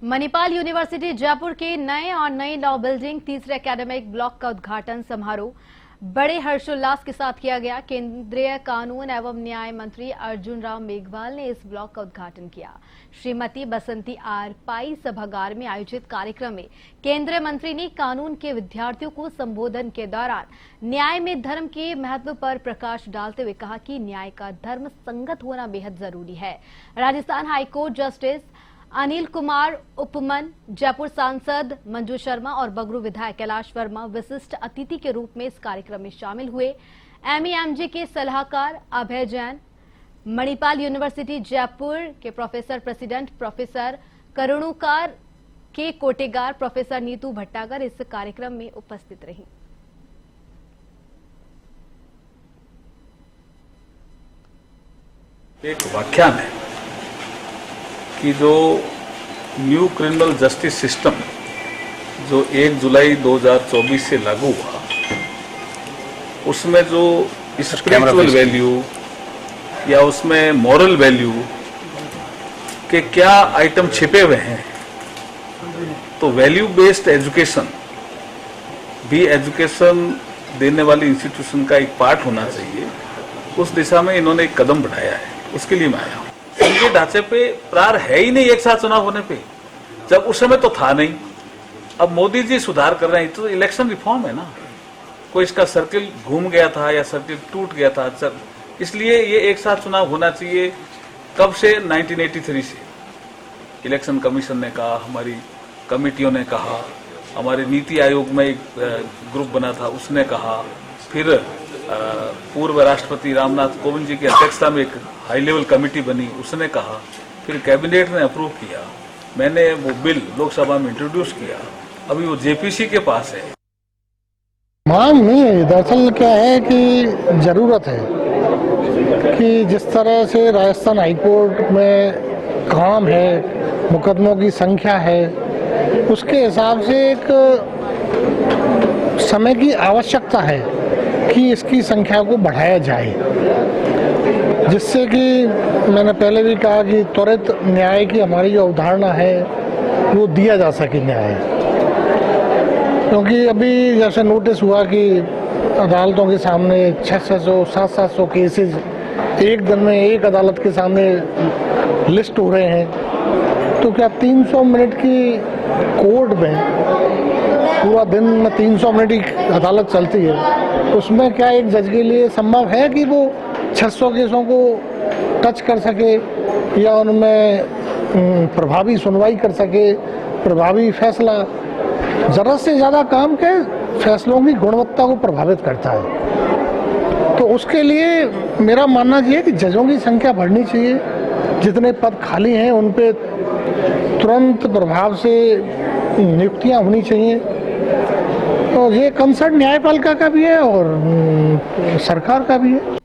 Manipal university Jaipur के नए और नई लॉ बिल्डिंग तीसरे एकेडमिक ब्लॉक का उद्घाटन समारोह बड़े हर्षोल्लास के साथ किया गया। केंद्रीय कानून एवं न्याय मंत्री अर्जुन राम मेघवाल ने इस ब्लॉक का उद्घाटन किया। श्रीमती बसंती आर पाई सभागार में आयोजित कार्यक्रम में केंद्रीय मंत्री ने कानून के विद्यार्थियों को संबोधन के दौरान न्याय में धर्म के महत्व पर प्रकाश डालते हुए कहा कि न्याय का धर्म संगत होना बेहद जरूरी है। राजस्थान हाईकोर्ट जस्टिस अनिल कुमार उपमन, जयपुर सांसद मंजू शर्मा और बगरू विधायक कैलाश वर्मा विशिष्ट अतिथि के रूप में इस कार्यक्रम में शामिल हुए। एमईएमजी के सलाहकार अभय जैन, मणिपाल यूनिवर्सिटी जयपुर के प्रोफेसर प्रेसिडेंट प्रोफेसर करुणुकार के कोटेगार, प्रोफेसर नीतू भट्टागर इस कार्यक्रम में उपस्थित रही। एक व्याख्यान है कि जो न्यू क्रिमिनल जस्टिस सिस्टम जो 1 जुलाई 2024 से लागू हुआ, उसमें जो स्पिरिचुअल वैल्यू या उसमें मॉरल वैल्यू के क्या आइटम छिपे हुए हैं, तो वैल्यू बेस्ड एजुकेशन भी एजुकेशन देने वाली इंस्टीट्यूशन का एक पार्ट होना चाहिए। उस दिशा में इन्होंने एक कदम बढ़ाया है, उसके लिए मैं आया हूं। उनके ढांचे पे प्रार है ही नहीं एक साथ चुनाव होने पे, जब उस समय तो था नहीं। अब मोदी जी सुधार कर रहे हैं, तो इलेक्शन रिफॉर्म है ना। कोई इसका सर्किल घूम गया था या सर्किल टूट गया था, इसलिए ये एक साथ चुनाव होना चाहिए। कब से? 1983 से इलेक्शन कमीशन ने कहा, हमारी कमेटियों ने कहा, हमारे नीति आयोग में एक ग्रुप बना था उसने कहा, फिर पूर्व राष्ट्रपति रामनाथ कोविंद जी की अध्यक्षता में एक हाई लेवल कमेटी बनी, उसने कहा, फिर कैबिनेट ने अप्रूव किया, मैंने वो बिल लोकसभा में इंट्रोड्यूस किया, अभी वो जेपीसी के पास है। मांग नहीं है, दरअसल क्या है कि जरूरत है कि जिस तरह से राजस्थान हाईकोर्ट में काम है, मुकदमों की संख्या है, उसके हिसाब से एक समय की आवश्यकता है कि इसकी संख्या को बढ़ाया जाए, जिससे कि मैंने पहले भी कहा कि त्वरित न्याय की हमारी जो अवधारणा है वो दिया जा सके न्याय। क्योंकि अभी जैसे नोटिस हुआ कि अदालतों के सामने 600-700 केसेस एक दिन में एक अदालत के सामने लिस्ट हो रहे हैं, तो क्या 300 मिनट की कोर्ट में पूरा दिन में 300 मिनट की अदालत चलती है, उसमें क्या एक जज के लिए संभव है कि वो 600 केसों को टच कर सके या उनमें प्रभावी सुनवाई कर सके, प्रभावी फैसला? जरूरत से ज़्यादा काम के फैसलों की गुणवत्ता को प्रभावित करता है। तो उसके लिए मेरा मानना ये है कि जजों की संख्या बढ़नी चाहिए, जितने पद खाली हैं उन पे तुरंत प्रभाव से नियुक्तियां होनी चाहिए। तो ये कंसर्न न्यायपालिका का भी है और सरकार का भी है।